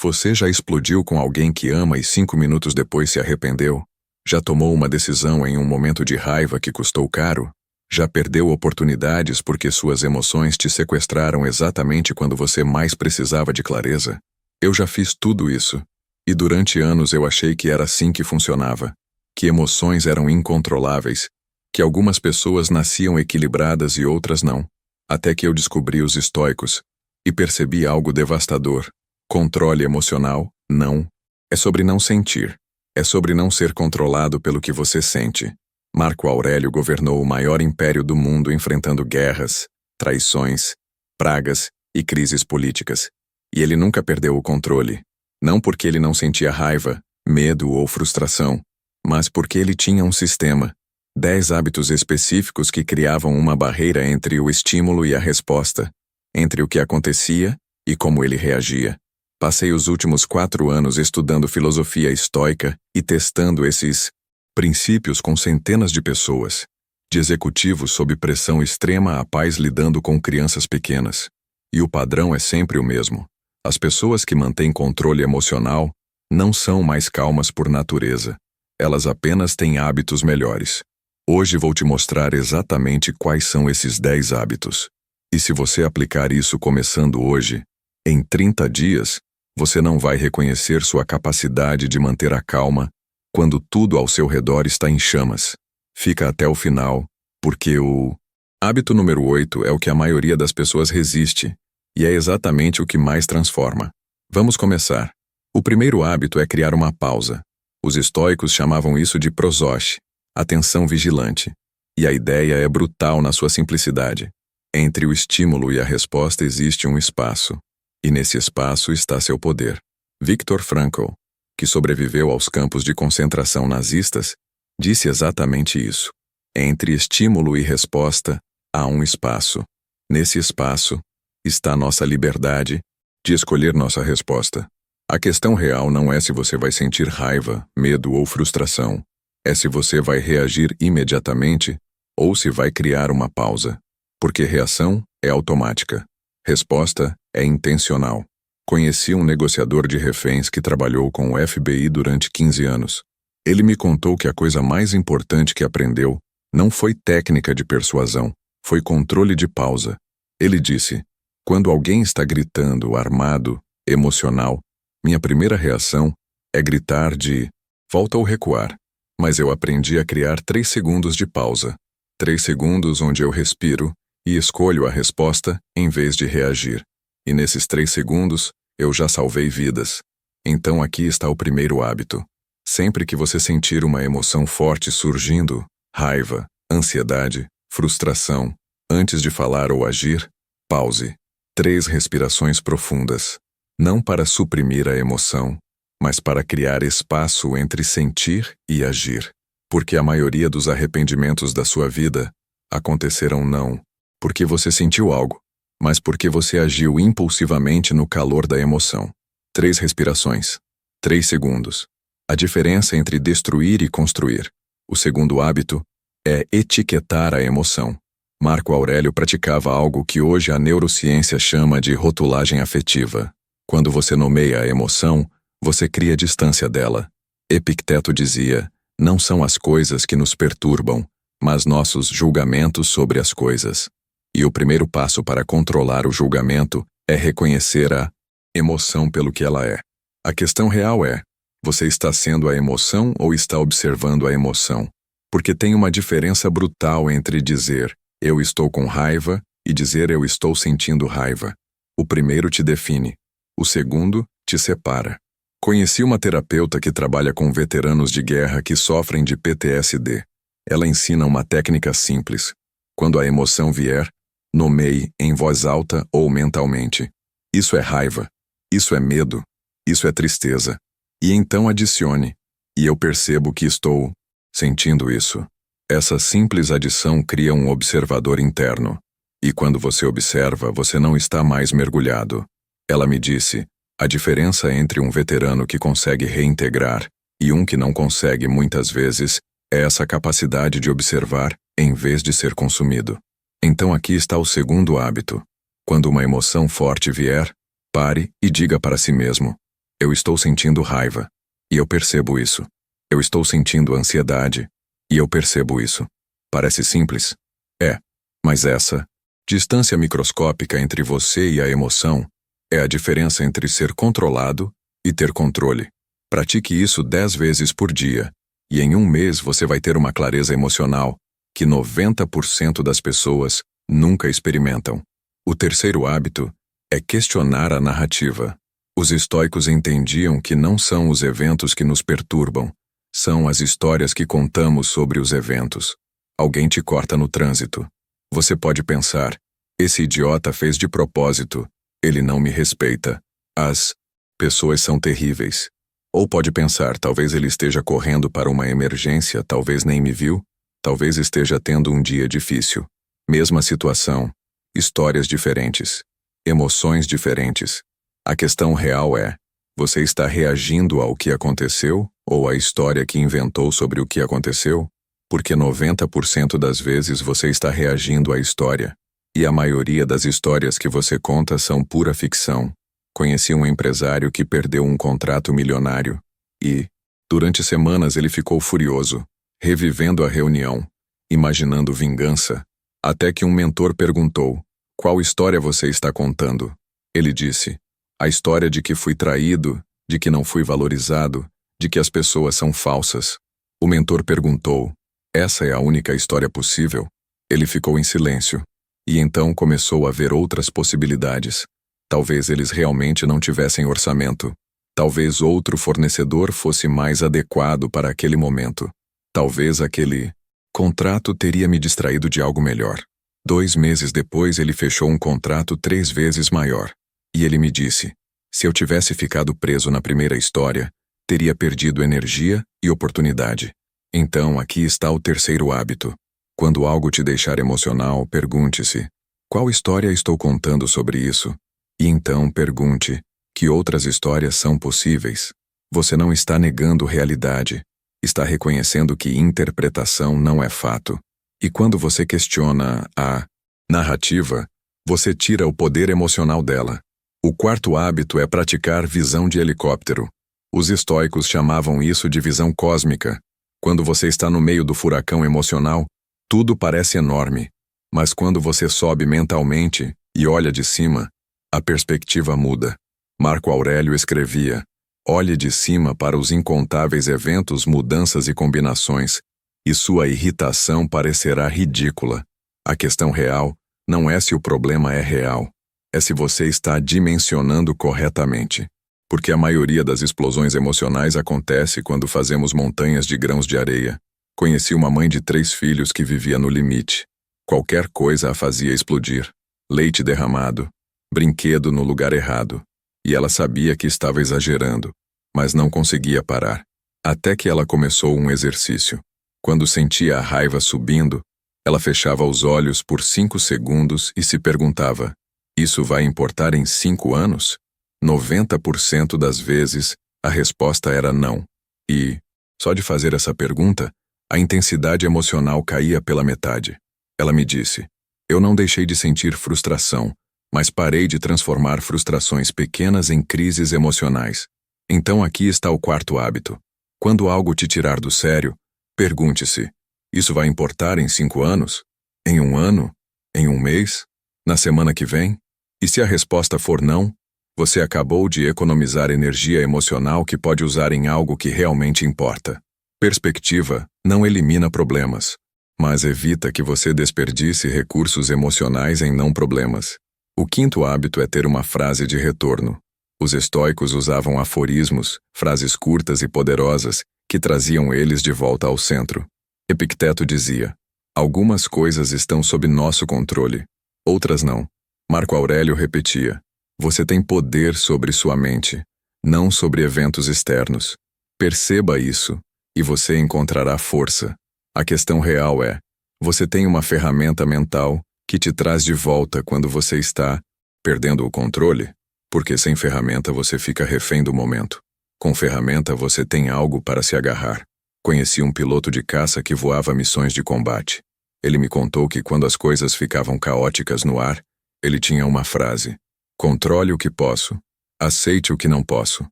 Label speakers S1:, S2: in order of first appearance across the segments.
S1: Você já explodiu com alguém que ama e 5 minutos depois se arrependeu? Já tomou uma decisão em um momento de raiva que custou caro? Já perdeu oportunidades porque suas emoções te sequestraram exatamente quando você mais precisava de clareza? Eu já fiz tudo isso. E durante anos eu achei que era assim que funcionava. Que emoções eram incontroláveis. Que algumas pessoas nasciam equilibradas e outras não. Até que eu descobri os estoicos. E percebi algo devastador. Controle emocional, não. É sobre não sentir. É sobre não ser controlado pelo que você sente. Marco Aurélio governou o maior império do mundo enfrentando guerras, traições, pragas e crises políticas. E ele nunca perdeu o controle. Não porque ele não sentia raiva, medo ou frustração, mas porque ele tinha um sistema. 10 hábitos específicos que criavam uma barreira entre o estímulo e a resposta, entre o que acontecia e como ele reagia. Passei os últimos 4 anos estudando filosofia estoica e testando esses princípios com centenas de pessoas, de executivos sob pressão extrema a pais lidando com crianças pequenas. E o padrão é sempre o mesmo. As pessoas que mantêm controle emocional não são mais calmas por natureza. Elas apenas têm hábitos melhores. Hoje vou te mostrar exatamente quais são esses 10 hábitos. E se você aplicar isso começando hoje, em 30 dias, você não vai reconhecer sua capacidade de manter a calma quando tudo ao seu redor está em chamas. Fica até o final, porque o hábito número 8 é o que a maioria das pessoas resiste, e é exatamente o que mais transforma. Vamos começar. O primeiro hábito é criar uma pausa. Os estoicos chamavam isso de prosoche, atenção vigilante. E a ideia é brutal na sua simplicidade. Entre o estímulo e a resposta existe um espaço. E nesse espaço está seu poder. Viktor Frankl, que sobreviveu aos campos de concentração nazistas, disse exatamente isso. Entre estímulo e resposta, há um espaço. Nesse espaço, está nossa liberdade de escolher nossa resposta. A questão real não é se você vai sentir raiva, medo ou frustração. É se você vai reagir imediatamente ou se vai criar uma pausa. Porque reação é automática. Resposta é intencional. Conheci um negociador de reféns que trabalhou com o FBI durante 15 anos. Ele me contou que a coisa mais importante que aprendeu não foi técnica de persuasão, foi controle de pausa. Ele disse: quando alguém está gritando, armado, emocional, minha primeira reação é gritar de volta ou recuar. Mas eu aprendi a criar 3 segundos de pausa. 3 segundos onde eu respiro e escolho a resposta em vez de reagir. E nesses 3 segundos, eu já salvei vidas. Então aqui está o primeiro hábito. Sempre que você sentir uma emoção forte surgindo, raiva, ansiedade, frustração, antes de falar ou agir, pause. 3 respirações profundas. Não para suprimir a emoção, mas para criar espaço entre sentir e agir. Porque a maioria dos arrependimentos da sua vida aconteceram não porque você sentiu algo, mas porque você agiu impulsivamente no calor da emoção. 3 respirações. 3 segundos. A diferença entre destruir e construir. O segundo hábito é etiquetar a emoção. Marco Aurélio praticava algo que hoje a neurociência chama de rotulagem afetiva. Quando você nomeia a emoção, você cria distância dela. Epicteto dizia: não são as coisas que nos perturbam, mas nossos julgamentos sobre as coisas. E o primeiro passo para controlar o julgamento é reconhecer a emoção pelo que ela é. A questão real é: você está sendo a emoção ou está observando a emoção? Porque tem uma diferença brutal entre dizer eu estou com raiva e dizer eu estou sentindo raiva. O primeiro te define, o segundo te separa. Conheci uma terapeuta que trabalha com veteranos de guerra que sofrem de PTSD. Ela ensina uma técnica simples. Quando a emoção vier, nomeie em voz alta ou mentalmente. Isso é raiva. Isso é medo. Isso é tristeza. E então adicione. E eu percebo que estou sentindo isso. Essa simples adição cria um observador interno. E quando você observa, você não está mais mergulhado. Ela me disse: a diferença entre um veterano que consegue reintegrar e um que não consegue muitas vezes é essa capacidade de observar em vez de ser consumido. Então aqui está o segundo hábito. Quando uma emoção forte vier, pare e diga para si mesmo: Eu estou sentindo raiva. E eu percebo isso. Eu estou sentindo ansiedade. E eu percebo isso. Parece simples? É. Mas essa distância microscópica entre você e a emoção é a diferença entre ser controlado e ter controle. Pratique isso 10 vezes por dia, e em um mês você vai ter uma clareza emocional que 90% das pessoas nunca experimentam. O terceiro hábito é questionar a narrativa. Os estoicos entendiam que não são os eventos que nos perturbam, são as histórias que contamos sobre os eventos. Alguém te corta no trânsito. Você pode pensar, esse idiota fez de propósito, ele não me respeita. As pessoas são terríveis. Ou pode pensar, talvez ele esteja correndo para uma emergência, talvez nem me viu, talvez esteja tendo um dia difícil. Mesma situação, histórias diferentes, emoções diferentes. A questão real é, você está reagindo ao que aconteceu ou à história que inventou sobre o que aconteceu? Porque 90% das vezes você está reagindo à história. E a maioria das histórias que você conta são pura ficção. Conheci um empresário que perdeu um contrato milionário. E, durante semanas ele ficou furioso, revivendo a reunião, imaginando vingança, até que um mentor perguntou, qual história você está contando? Ele disse, a história de que fui traído, de que não fui valorizado, de que as pessoas são falsas. O mentor perguntou, essa é a única história possível? Ele ficou em silêncio. E então começou a ver outras possibilidades. Talvez eles realmente não tivessem orçamento. Talvez outro fornecedor fosse mais adequado para aquele momento. Talvez aquele contrato teria me distraído de algo melhor. 2 meses depois ele fechou um contrato 3 vezes maior. E ele me disse, se eu tivesse ficado preso na primeira história, teria perdido energia e oportunidade. Então aqui está o terceiro hábito. Quando algo te deixar emocional, pergunte-se, qual história estou contando sobre isso? E então pergunte, que outras histórias são possíveis? Você não está negando realidade, está reconhecendo que interpretação não é fato. E quando você questiona a narrativa, você tira o poder emocional dela. O quarto hábito é praticar visão de helicóptero. Os estoicos chamavam isso de visão cósmica. Quando você está no meio do furacão emocional, tudo parece enorme, mas quando você sobe mentalmente e olha de cima, a perspectiva muda. Marco Aurélio escrevia, olhe de cima para os incontáveis eventos, mudanças e combinações, e sua irritação parecerá ridícula. A questão real não é se o problema é real, é se você está dimensionando corretamente. Porque a maioria das explosões emocionais acontece quando fazemos montanhas de grãos de areia. Conheci uma mãe de 3 filhos que vivia no limite. Qualquer coisa a fazia explodir. Leite derramado, brinquedo no lugar errado. E ela sabia que estava exagerando, mas não conseguia parar. Até que ela começou um exercício. Quando sentia a raiva subindo, ela fechava os olhos por 5 segundos e se perguntava, isso vai importar em 5 anos? 90% das vezes, a resposta era não. E, só de fazer essa pergunta, a intensidade emocional caía pela metade. Ela me disse, eu não deixei de sentir frustração, mas parei de transformar frustrações pequenas em crises emocionais. Então aqui está o quarto hábito. Quando algo te tirar do sério, pergunte-se, isso vai importar em 5 anos? Em 1 ano? Em 1 mês? Na semana que vem? E se a resposta for não, você acabou de economizar energia emocional que pode usar em algo que realmente importa. Perspectiva não elimina problemas, mas evita que você desperdice recursos emocionais em não problemas. O quinto hábito é ter uma frase de retorno. Os estoicos usavam aforismos, frases curtas e poderosas, que traziam eles de volta ao centro. Epicteto dizia, algumas coisas estão sob nosso controle, outras não. Marco Aurélio repetia, você tem poder sobre sua mente, não sobre eventos externos. Perceba isso, e você encontrará força. A questão real é, você tem uma ferramenta mental que te traz de volta quando você está perdendo o controle? Porque sem ferramenta você fica refém do momento. Com ferramenta você tem algo para se agarrar. Conheci um piloto de caça que voava missões de combate. Ele me contou que quando as coisas ficavam caóticas no ar, ele tinha uma frase. Controle o que posso, aceite o que não posso.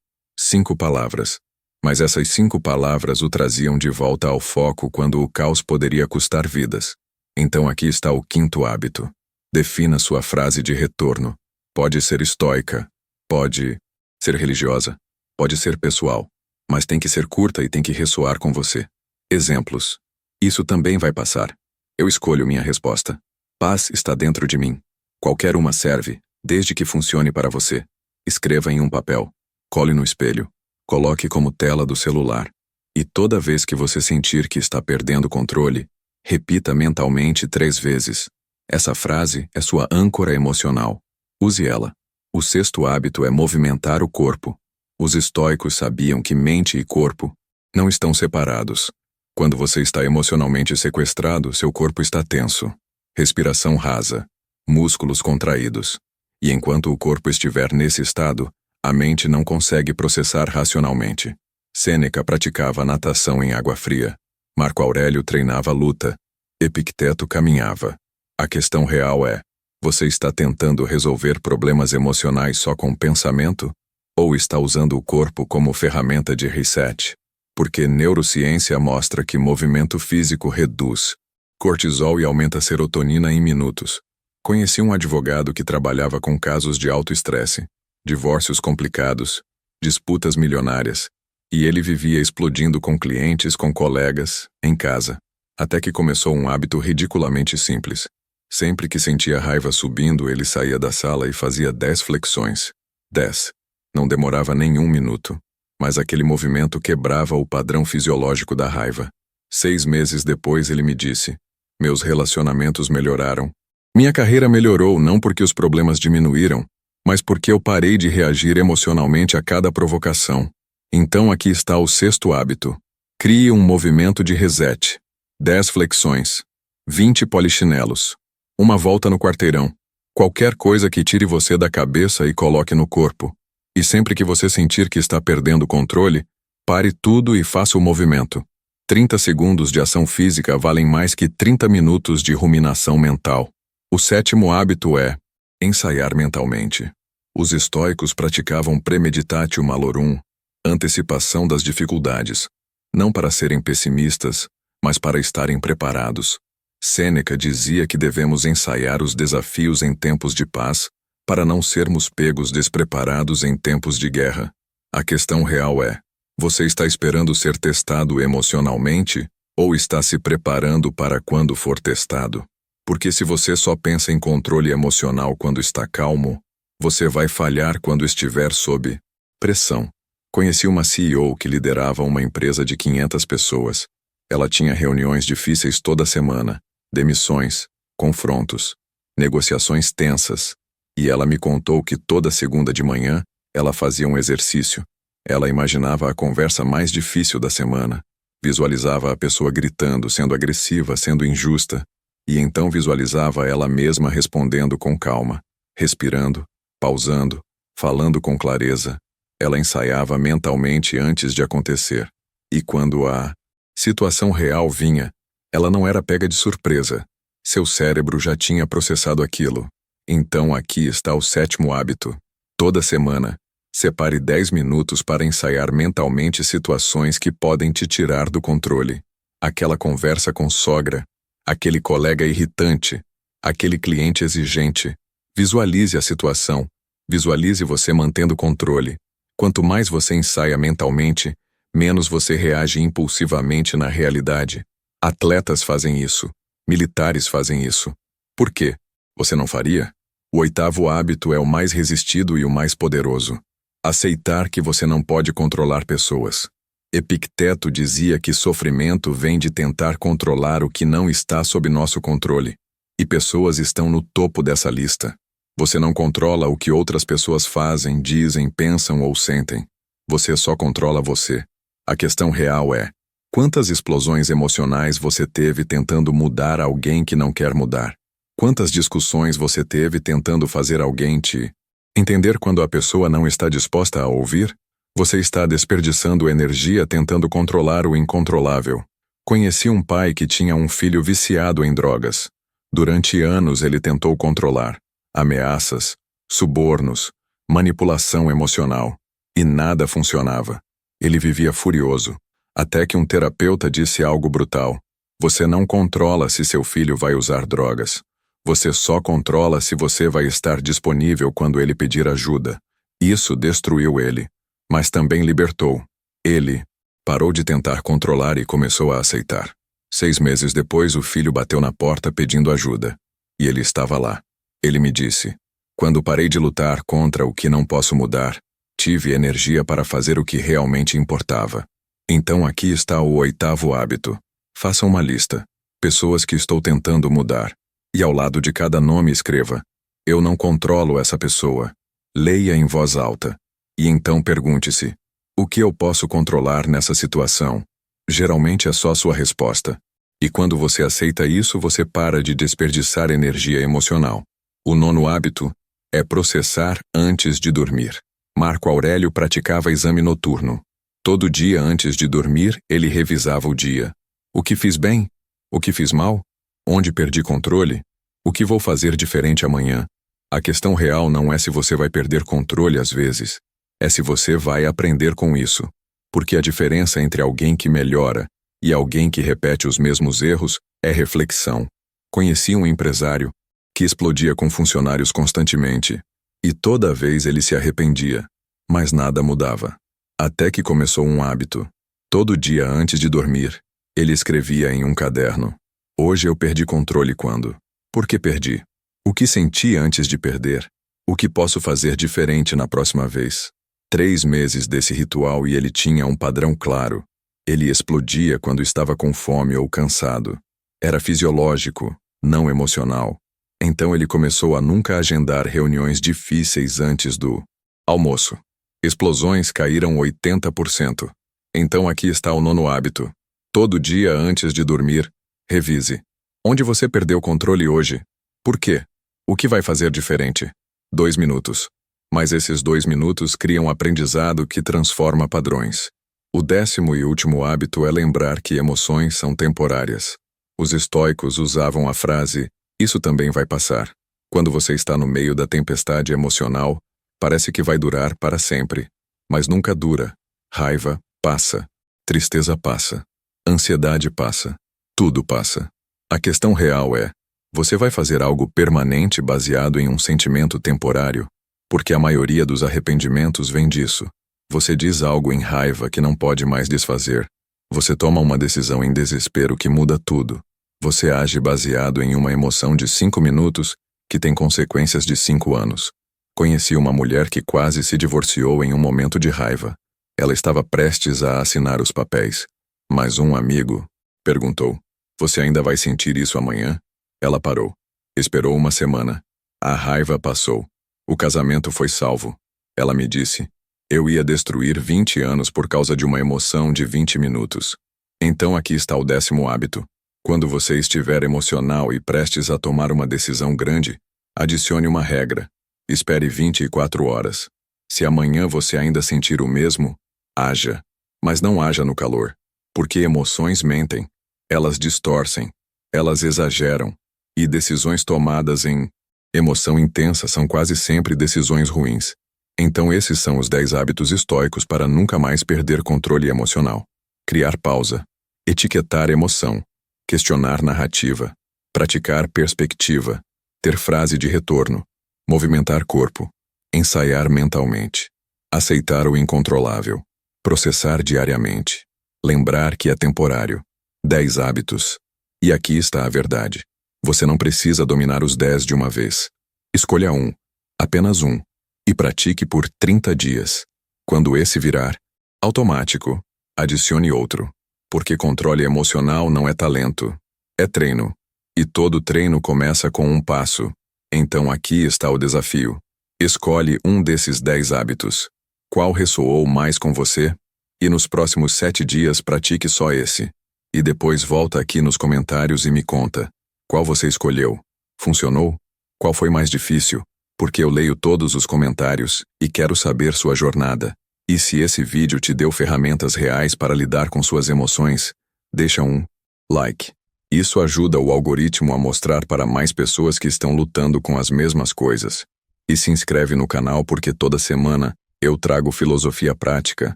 S1: 5 palavras. Mas essas 5 palavras o traziam de volta ao foco quando o caos poderia custar vidas. Então aqui está o 5º hábito. Defina sua frase de retorno. Pode ser estoica, pode ser religiosa, pode ser pessoal, mas tem que ser curta e tem que ressoar com você. Exemplos. Isso também vai passar. Eu escolho minha resposta. Paz está dentro de mim. Qualquer uma serve, desde que funcione para você. Escreva em um papel. Cole no espelho. Coloque como tela do celular. E toda vez que você sentir que está perdendo o controle, repita mentalmente 3 vezes. Essa frase é sua âncora emocional. Use ela. O 6º hábito é movimentar o corpo. Os estoicos sabiam que mente e corpo não estão separados. Quando você está emocionalmente sequestrado, seu corpo está tenso. Respiração rasa. Músculos contraídos. E enquanto o corpo estiver nesse estado, a mente não consegue processar racionalmente. Sêneca praticava natação em água fria. Marco Aurélio treinava luta. Epicteto caminhava. A questão real é: você está tentando resolver problemas emocionais só com pensamento? Ou está usando o corpo como ferramenta de reset? Porque neurociência mostra que movimento físico reduz cortisol e aumenta serotonina em minutos. Conheci um advogado que trabalhava com casos de alto estresse, divórcios complicados, disputas milionárias, e ele vivia explodindo com clientes, com colegas, em casa, até que começou um hábito ridiculamente simples. Sempre que sentia raiva subindo, ele saía da sala e fazia 10 flexões. 10. Não demorava nem 1 minuto, mas aquele movimento quebrava o padrão fisiológico da raiva. 6 meses depois ele me disse: meus relacionamentos melhoraram. Minha carreira melhorou não porque os problemas diminuíram, mas porque eu parei de reagir emocionalmente a cada provocação. Então aqui está o 6º hábito. Crie um movimento de reset. 10 flexões. 20 polichinelos. Uma volta no quarteirão. Qualquer coisa que tire você da cabeça e coloque no corpo. E sempre que você sentir que está perdendo o controle, pare tudo e faça o movimento. 30 segundos de ação física valem mais que 30 minutos de ruminação mental. O 7º hábito é ensaiar mentalmente. Os estoicos praticavam premeditatio malorum, antecipação das dificuldades, não para serem pessimistas, mas para estarem preparados. Sêneca dizia que devemos ensaiar os desafios em tempos de paz, para não sermos pegos despreparados em tempos de guerra. A questão real é: você está esperando ser testado emocionalmente ou está se preparando para quando for testado? Porque se você só pensa em controle emocional quando está calmo, você vai falhar quando estiver sob pressão. Conheci uma CEO que liderava uma empresa de 500 pessoas. Ela tinha reuniões difíceis toda semana, demissões, confrontos, negociações tensas. E ela me contou que toda segunda de manhã, ela fazia um exercício. Ela imaginava a conversa mais difícil da semana. Visualizava a pessoa gritando, sendo agressiva, sendo injusta. E então visualizava ela mesma respondendo com calma, respirando, pausando, falando com clareza. Ela ensaiava mentalmente antes de acontecer. E quando a situação real vinha, ela não era pega de surpresa. Seu cérebro já tinha processado aquilo. Então aqui está o 7º hábito. Toda semana, separe 10 minutos para ensaiar mentalmente situações que podem te tirar do controle. Aquela conversa com sogra, aquele colega irritante, aquele cliente exigente. Visualize a situação. Visualize você mantendo controle. Quanto mais você ensaia mentalmente, menos você reage impulsivamente na realidade. Atletas fazem isso. Militares fazem isso. Por quê? Você não faria? O 8º hábito é o mais resistido e o mais poderoso. Aceitar que você não pode controlar pessoas. Epicteto dizia que sofrimento vem de tentar controlar o que não está sob nosso controle. E pessoas estão no topo dessa lista. Você não controla o que outras pessoas fazem, dizem, pensam ou sentem. Você só controla você. A questão real é: quantas explosões emocionais você teve tentando mudar alguém que não quer mudar? Quantas discussões você teve tentando fazer alguém te entender quando a pessoa não está disposta a ouvir? Você está desperdiçando energia tentando controlar o incontrolável. Conheci um pai que tinha um filho viciado em drogas. Durante anos ele tentou controlar. Ameaças, subornos, manipulação emocional. E nada funcionava. Ele vivia furioso, até que um terapeuta disse algo brutal. Você não controla se seu filho vai usar drogas. Você só controla se você vai estar disponível quando ele pedir ajuda. Isso destruiu ele, mas também libertou. Ele parou de tentar controlar e começou a aceitar. 6 meses depois, o filho bateu na porta pedindo ajuda. E ele estava lá. Ele me disse: quando parei de lutar contra o que não posso mudar, tive energia para fazer o que realmente importava. Então aqui está o 8º hábito. Faça uma lista. Pessoas que estou tentando mudar. E ao lado de cada nome escreva: eu não controlo essa pessoa. Leia em voz alta. E então pergunte-se: o que eu posso controlar nessa situação? Geralmente é só sua resposta. E quando você aceita isso, você para de desperdiçar energia emocional. O 9º hábito é processar antes de dormir. Marco Aurélio praticava exame noturno. Todo dia antes de dormir, ele revisava o dia. O que fiz bem? O que fiz mal? Onde perdi controle? O que vou fazer diferente amanhã? A questão real não é se você vai perder controle às vezes. É se você vai aprender com isso. Porque a diferença entre alguém que melhora e alguém que repete os mesmos erros é reflexão. Conheci um empresário que explodia com funcionários constantemente. E toda vez ele se arrependia. Mas nada mudava. Até que começou um hábito. Todo dia antes de dormir, ele escrevia em um caderno: hoje eu perdi controle quando? Por que perdi? O que senti antes de perder? O que posso fazer diferente na próxima vez? 3 meses desse ritual e ele tinha um padrão claro. Ele explodia quando estava com fome ou cansado. Era fisiológico, não emocional. Então ele começou a nunca agendar reuniões difíceis antes do almoço. Explosões caíram 80%. Então aqui está o 9º hábito. Todo dia antes de dormir, revise. Onde você perdeu o controle hoje? Por quê? O que vai fazer diferente? 2 minutos. Mas esses 2 minutos criam aprendizado que transforma padrões. O 10º e último hábito é lembrar que emoções são temporárias. Os estoicos usavam a frase: isso também vai passar. Quando você está no meio da tempestade emocional, parece que vai durar para sempre. Mas nunca dura. Raiva passa. Tristeza passa. Ansiedade passa. Tudo passa. A questão real é: você vai fazer algo permanente baseado em um sentimento temporário? Porque a maioria dos arrependimentos vem disso. Você diz algo em raiva que não pode mais desfazer. Você toma uma decisão em desespero que muda tudo. Você age baseado em uma emoção de 5 minutos que tem consequências de 5 anos. Conheci uma mulher que quase se divorciou em um momento de raiva. Ela estava prestes a assinar os papéis. Mas um amigo perguntou: você ainda vai sentir isso amanhã? Ela parou. Esperou uma semana. A raiva passou. O casamento foi salvo. Ela me disse: eu ia destruir 20 anos por causa de uma emoção de 20 minutos. Então aqui está o 10º hábito. Quando você estiver emocional e prestes a tomar uma decisão grande, adicione uma regra. Espere 24 horas. Se amanhã você ainda sentir o mesmo, haja. Mas não haja no calor. Porque emoções mentem. Elas distorcem. Elas exageram. E decisões tomadas em emoção intensa são quase sempre decisões ruins. Então esses são os 10 hábitos estoicos para nunca mais perder controle emocional. Criar pausa. Etiquetar emoção. Questionar narrativa. Praticar perspectiva. Ter frase de retorno. Movimentar corpo. Ensaiar mentalmente. Aceitar o incontrolável. Processar diariamente. Lembrar que é temporário. 10 hábitos. E aqui está a verdade. Você não precisa dominar os 10 de uma vez. Escolha um. Apenas um. E pratique por 30 dias. Quando esse virar automático, adicione outro. Porque controle emocional não é talento. É treino. E todo treino começa com um passo. Então aqui está o desafio. Escolhe um desses 10 hábitos. Qual ressoou mais com você? E nos próximos 7 dias pratique só esse. E depois volta aqui nos comentários e me conta. Qual você escolheu? Funcionou? Qual foi mais difícil? Porque eu leio todos os comentários e quero saber sua jornada. E se esse vídeo te deu ferramentas reais para lidar com suas emoções, deixa um like. Isso ajuda o algoritmo a mostrar para mais pessoas que estão lutando com as mesmas coisas. E se inscreve no canal porque toda semana Eu trago filosofia prática,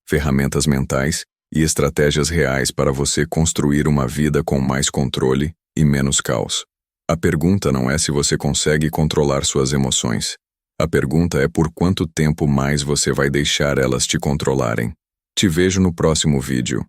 S1: ferramentas mentais e estratégias reais para você construir uma vida com mais controle e menos caos. A pergunta não é se você consegue controlar suas emoções. A pergunta é por quanto tempo mais você vai deixar elas te controlarem. Te vejo no próximo vídeo.